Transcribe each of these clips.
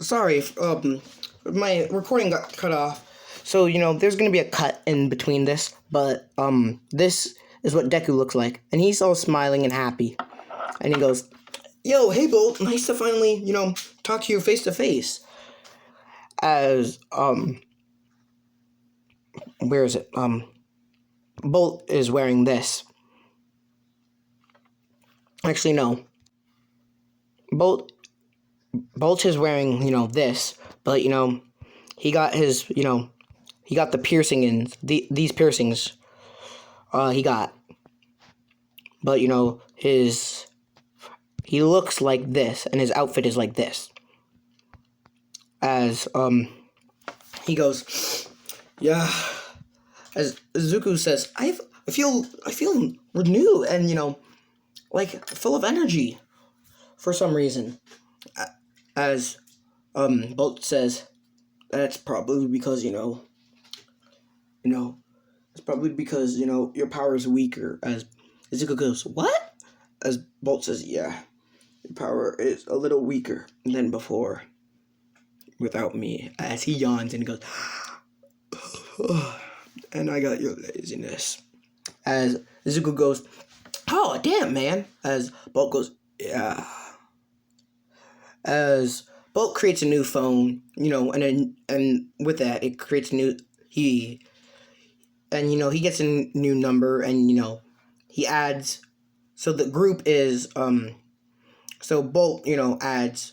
sorry, my recording got cut off. So, there's gonna be a cut in between this, but, this is what Deku looks like. And he's all smiling and happy. And he goes, "Yo, hey, Bolt, nice to finally, talk to you face to face." As, where is it? Bolt is wearing this. Actually, no. Bolt is wearing, this, but, he got his, he got the piercing in, these piercings, he got. But, he looks like this, and his outfit is like this. As, he goes, yeah, as Zuko says, I feel renewed and, like, full of energy for some reason. As, Bolt says, that's probably because, it's probably because, your power is weaker. As Zuko goes, what? As Bolt says, yeah, your power is a little weaker than before without me. As he yawns and he goes, and I got your laziness. As Zuko goes, oh, damn, man. As Bolt goes, yeah. As Bolt creates a new phone, and with that, it creates a new, he gets a new number, and, he adds, so the group is, so Bolt, adds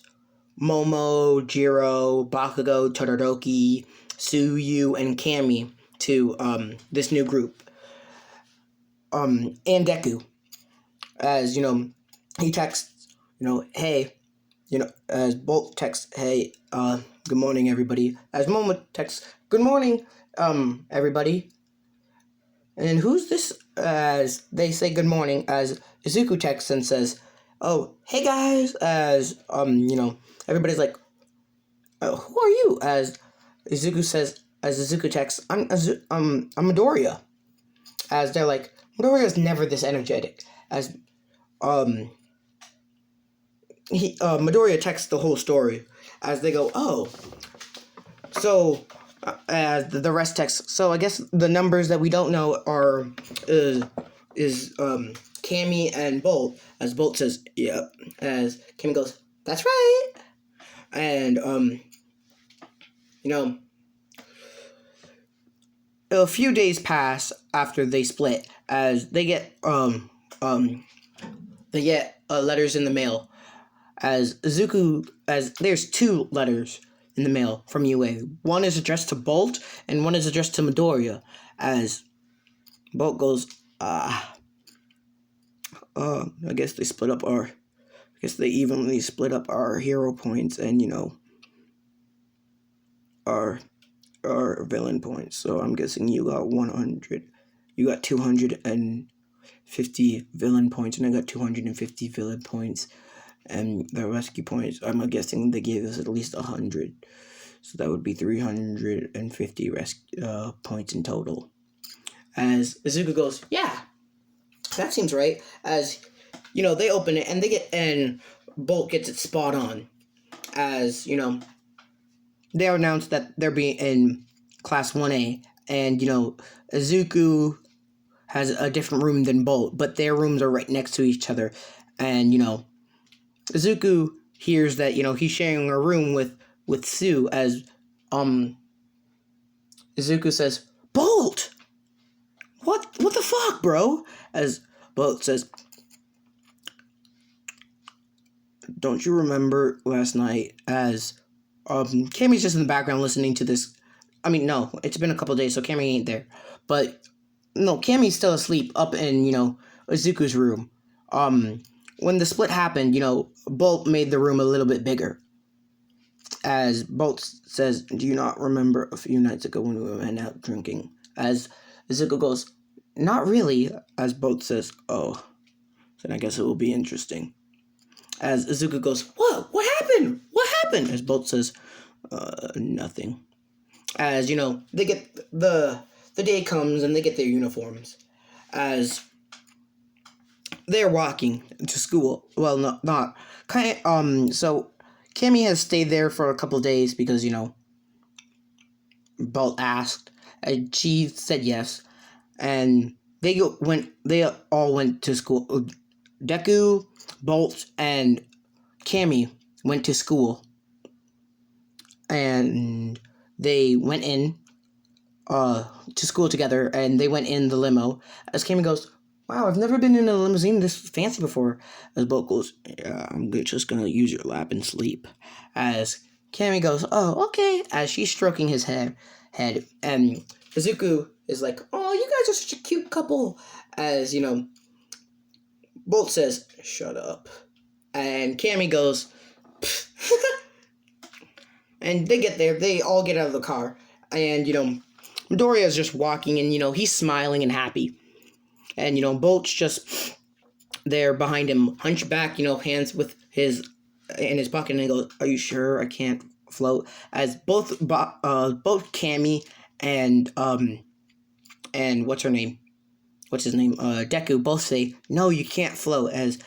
Momo, Jiro, Bakugo, Todoroki, Suyu, and Kami to, this new group. And Deku, as, he texts, hey, as Bolt texts, hey, good morning, everybody. As Momo texts, good morning, everybody. And who's this? As they say good morning, as Izuku texts and says, oh, hey guys, as, everybody's like, who are you? As Izuku texts, I'm Midoriya. As they're like, Midoriya's never this energetic. As, Midoriya texts the whole story. As they go, oh, so, as the rest texts, so I guess the numbers that we don't know are, is Cammy and Bolt. As Bolt says, yep. As Cammy goes, that's right. And, a few days pass after they split, as they get, letters in the mail. As Zuko, as there's 2 letters in the mail from UA. One is addressed to Bolt, and one is addressed to Midoriya. As Bolt goes, I guess they split up I guess they evenly split up our hero points and, our villain points. So I'm guessing you got 100. You got 250 villain points, and I got 250 villain points. And the rescue points, I'm guessing they gave us at least 100. So that would be 350 points in total. As Izuku goes, yeah, that seems right. As, they open it, and and Bolt gets it spot on. As, they announced that they're being in Class 1A. And, Izuku has a different room than Bolt, but their rooms are right next to each other. And, Izuku hears that, he's sharing a room with Sue. As, Izuku says, Bolt! What the fuck, bro? As Bolt says, don't you remember last night? As, Cammy's just in the background listening to this. I mean, no, it's been a couple days, so Cammy ain't there. But, no, Cammy's still asleep up in, Izuku's room. When the split happened, Bolt made the room a little bit bigger. As Bolt says, do you not remember a few nights ago when we went out drinking? As Izuku goes, not really. As Bolt says, oh, then I guess it will be interesting. As Izuku goes, what happened? What happened? As Bolt says, nothing. As, they get, the day comes and they get their uniforms. As they're walking to school. Well, not kind of, so Cammy has stayed there for a couple of days because, Bolt asked, and she said yes. And they all went to school. Deku, Bolt, and Cammy went to school. And they went in to school together, and they went in the limo. As Cammy goes, "Wow, I've never been in a limousine this fancy before." As Bolt goes, "Yeah, I'm just gonna use your lap and sleep." As Cammy goes, "Oh, okay." As she's stroking his head, and Izuku is like, "Oh, you guys are such a cute couple." As Bolt says, "Shut up," and Cammy goes, and they get there. They all get out of the car, and Midoriya's just walking, and he's smiling and happy. And, Bolt's just there behind him, hunchback, hands with in his pocket, and he goes, "Are you sure I can't float?" As both Cammy and what's his name? Deku both say, "No, you can't float." As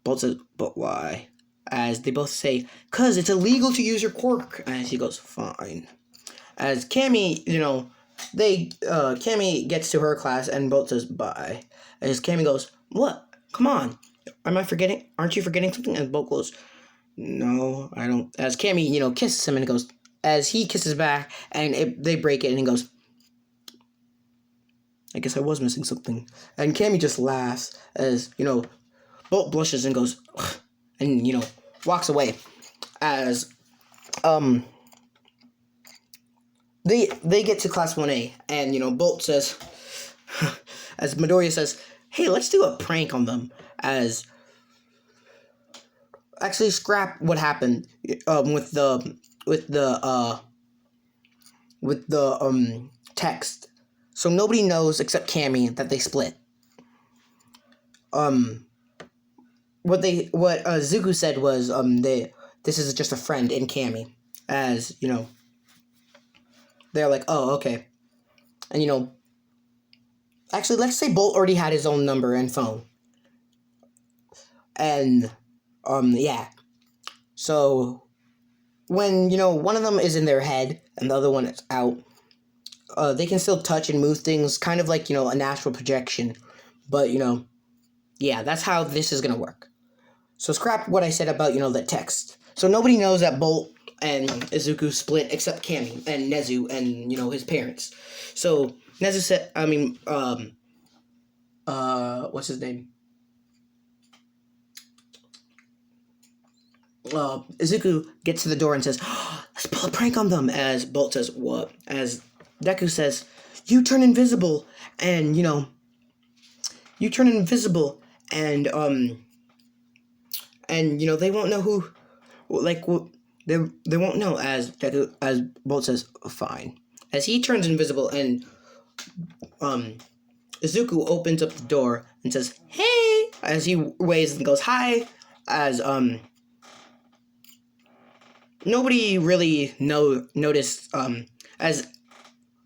Bolt says, "But why?" As they both say, "'Cause it's illegal to use your quirk." As he goes, "Fine." As Cammy, Cammy gets to her class, and Bolt says, "Bye." As Cammy goes, "What? Come on. Am I forgetting? Aren't you forgetting something?" And Bolt goes, "No, I don't." As Cammy, kisses him, and he goes, as he kisses back, and they break it, and he goes, "I guess I was missing something." And Cammy just laughs as, Bolt blushes and goes, "Ugh," and, walks away. As, They get to class 1A, and, Bolt says, as Midoriya says, "Hey, let's do a prank on them." As, actually, scrap what happened, with the text. So nobody knows except Cammy that they split. What Zuko said was, this is just a friend in Cammy. As, they're like, "Oh, okay." And, actually, let's say Bolt already had his own number and phone. And, yeah. So, when, one of them is in their head and the other one is out, they can still touch and move things, kind of like, an astral projection. But, yeah, that's how this is going to work. So, scrap what I said about, the text. So, nobody knows that Bolt and Izuku split except Cammy and Nezu and, his parents. So, Nezu said, what's his name? Izuku gets to the door and says, "Oh, let's pull a prank on them." As Bolt says, "What?" As Deku says, "You turn invisible, and, you turn invisible, and, they won't know who, they won't know." As Bolt says, "Fine." As he turns invisible, and, Izuku opens up the door and says, "Hey!" As he waves and goes, "Hi!" As, nobody really noticed, as,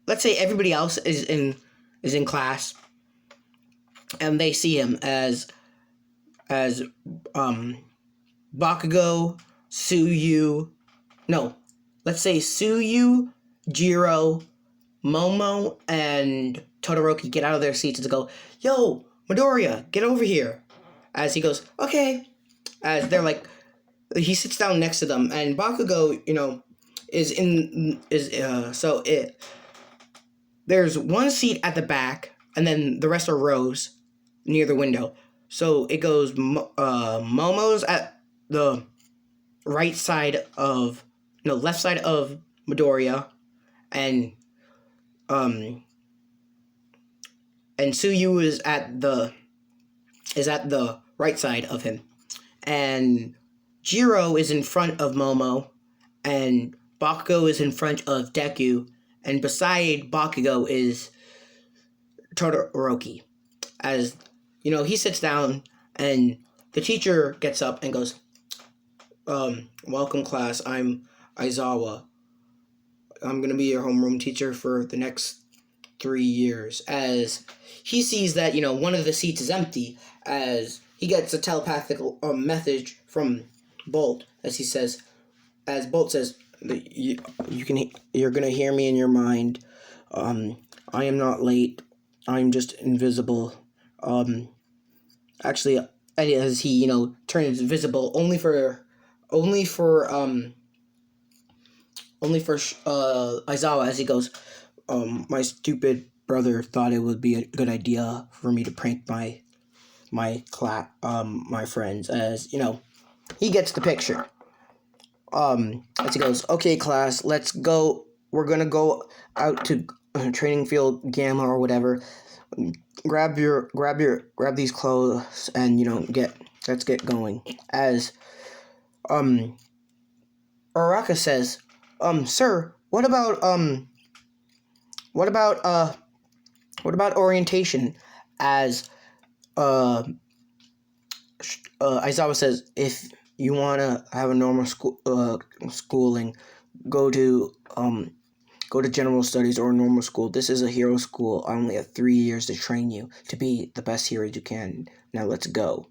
let's say everybody else is in class, and they see him as Bakugo, let's say Suyu, Jiro, Momo, and Todoroki get out of their seats and go, "Yo, Midoriya, get over here." As he goes, "Okay." As they're like, he sits down next to them, and Bakugo, there's one seat at the back, and then the rest are rows near the window. So it goes, Momo's at the left side of Midoriya, and Suyu is at the right side of him, and Jiro is in front of Momo, and Bakugo is in front of Deku, and beside Bakugo is Todoroki. As, he sits down, and the teacher gets up and goes, "Welcome, class. I'm Aizawa. I'm going to be your homeroom teacher for the next 3 years." As he sees that, one of the seats is empty, as he gets a telepathic message from Bolt, as he says, as Bolt says, you're gonna hear me in your mind. I am not late. I'm just invisible. Um, Actually, as he turns visible only for Aizawa, as he goes, my stupid brother thought it would be a good idea for me to prank my friends, as he gets the picture. As he goes, okay, class, let's go. We're gonna go out to training field Gamma or whatever. Grab these clothes and let's get going. As Araka says, sir, what about orientation? As Aizawa says, if you wanna have a normal schooling, go to general studies or normal school. This is a hero school. I only have 3 years to train you to be the best hero you can. Now let's go.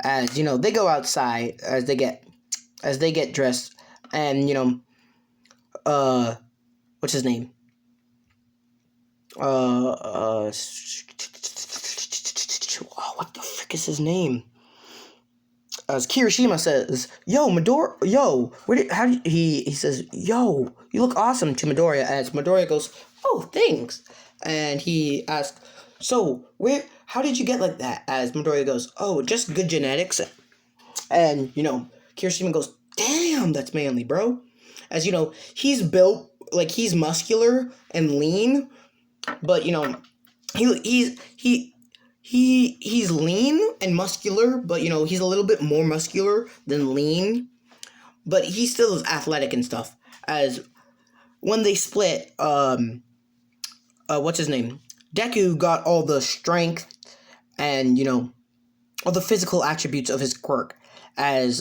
As they go outside as they get dressed, and what's his name? What the frick is his name? As Kirishima says, "Yo, Midoriya, yo, he says, yo, you look awesome" to Midoriya. As Midoriya goes, "Oh, thanks," and he asks, "So, how did you get like that?" As Midoriya goes, "Oh, just good genetics," and Kirishima goes, "Damn, that's manly, bro." As he's built like he's muscular and lean, but he's lean and muscular, but he's a little bit more muscular than lean, but he still is athletic and stuff. As when they split, what's his name? Deku got all the strength and all the physical attributes of his quirk, as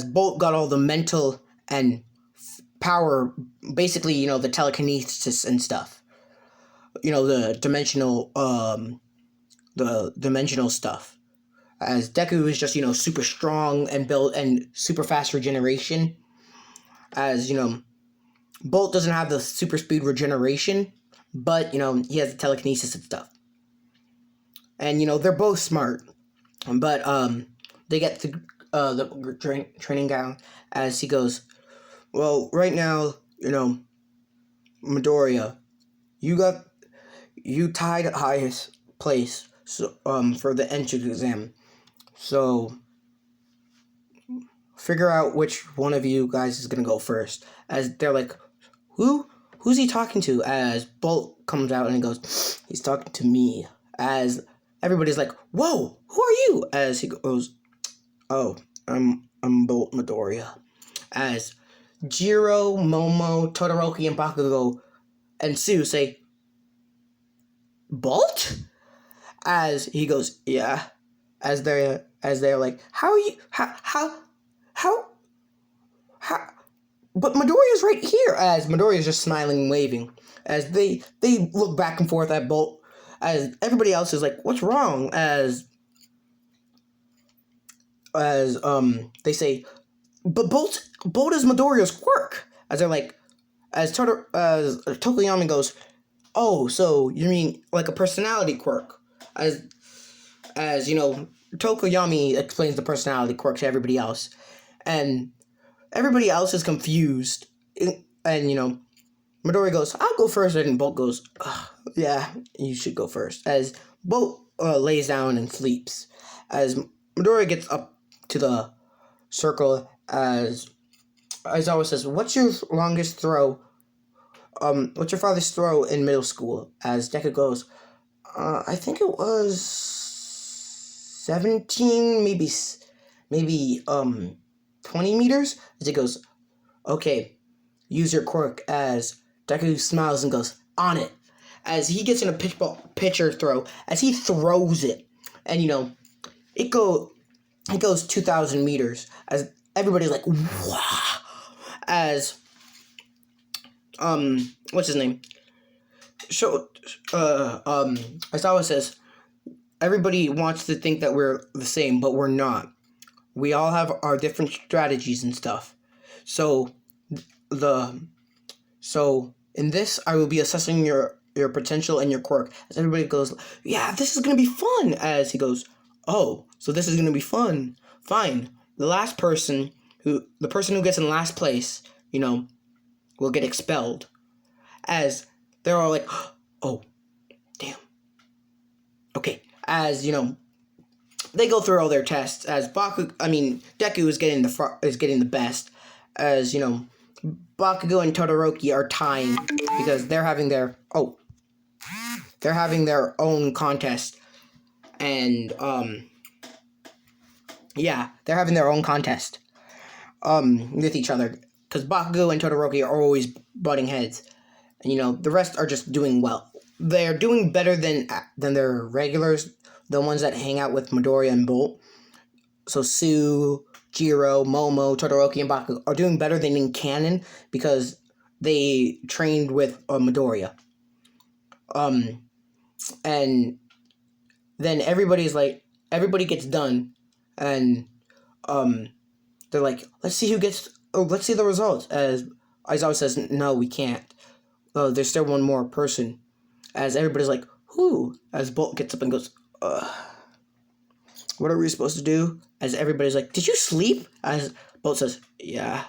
Bolt got all the mental and power, basically the telekinesis and stuff. The dimensional stuff, as Deku is just super strong and built and super fast regeneration, as Bolt doesn't have the super speed regeneration, but he has the telekinesis and stuff, and they're both smart, but they get the training gown. As he goes, well, right now Midoriya, you tied at highest place, so for the entrance exam. So figure out which one of you guys is gonna go first. As they're like, who's he talking to? As Bolt comes out and he goes, he's talking to me. As everybody's like, whoa, who are you? As he goes, oh, I'm Bolt Midoriya. As Jiro, Momo, Todoroki, and Bakugo and Sue say, Bolt? As he goes, yeah. As they're like, how are you? How? But Midoriya's right here. As Midoriya's just smiling and waving. As they look back and forth at Bolt. As everybody else is like, what's wrong? As they say, but Bolt is Midoriya's quirk. As they're like, as Tokoyami goes, oh, so you mean like a personality quirk? As Tokoyami explains the personality quirk to everybody else, and everybody else is confused. And Midori goes, "I'll go first," and Bolt goes, "Yeah, you should go first." As Bolt lays down and sleeps, as Midori gets up to the circle, as always says, "What's your longest throw? What's your farthest throw in middle school?" As Deku goes, I think it was 17, maybe 20 meters. As he goes, okay, use your quirk. As Deku smiles and goes, on it. As he gets in a pitcher throw, as he throws it, and it goes 2,000 meters. As everybody's like, wow. As what's his name? Aizawa says, everybody wants to think that we're the same, but we're not. we all have our different strategies and stuff. So the so in this, I will be assessing your potential and your quirk. As everybody goes, yeah, this is gonna be fun. As he goes, oh, so this is gonna be fun. Fine. The person who gets in last place, will get expelled. As they're all like, oh, damn. Okay. As they go through all their tests. As Deku is getting the best. As Bakugo and Todoroki are tying because they're having their own contest, and they're having their own contest with each other because Bakugo and Todoroki are always butting heads, and the rest are just doing well. They're doing better than their regulars, the ones that hang out with Midoriya and Bolt. So Sue, Jiro, Momo, Todoroki, and Bakugo are doing better than in canon because they trained with Midoriya. And then everybody gets done, and they're like, let's see the results. As Aizawa says, no, we can't. There's still one more person. As everybody's like, who? As Bolt gets up and goes, what are we supposed to do? As everybody's like, did you sleep? As Bolt says, yeah.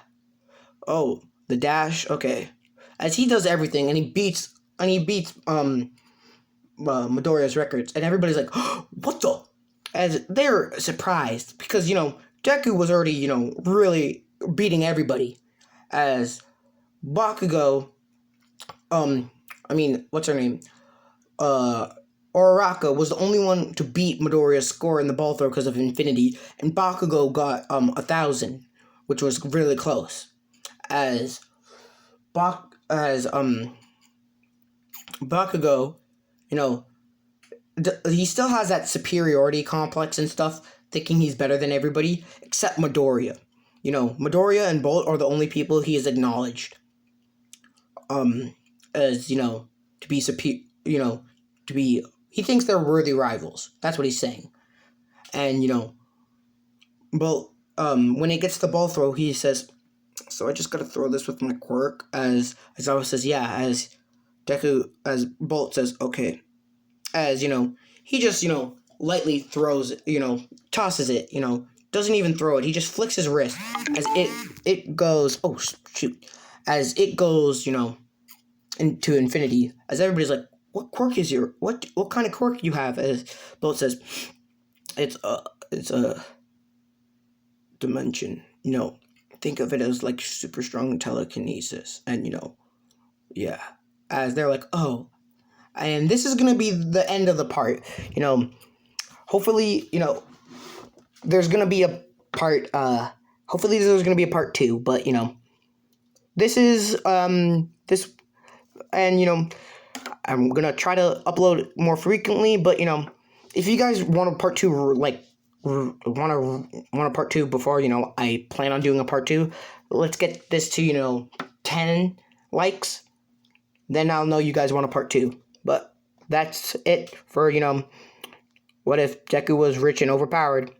Oh, the dash? Okay. As he does everything, and he beats Midoriya's records, and everybody's like, oh, what the? As they're surprised, because, Deku was already, really beating everybody. As Bakugo, what's her name? Uraraka was the only one to beat Midoriya's score in the ball throw because of Infinity, and Bakugo got 1,000, which was really close. As Bakugo, he still has that superiority complex and stuff, thinking he's better than everybody except Midoriya. Midoriya and Bolt are the only people he has acknowledged. As to be he thinks they're worthy rivals. That's what he's saying. And Bolt, when he gets the ball throw, he says, so I just gotta throw this with my quirk. As Aizawa says, yeah. As Bolt says, okay. As he just lightly throws it, tosses it, doesn't even throw it. He just flicks his wrist as it goes. Oh shoot! As it goes, into infinity. As everybody's like, what quirk is what kind of quirk you have? As Bolt says, it's a dimension. Think of it as like super strong telekinesis, and yeah. As they're like, oh, and this is gonna be the end of the part. Hopefully, there's gonna be a part. Hopefully, there's gonna be a part 2. But this is this, and I'm gonna try to upload more frequently. But if you guys want a part 2, like want a part 2 before I plan on doing a part 2, let's get this to 10 likes. Then I'll know you guys want a part 2. But that's it for what if Deku was rich and overpowered.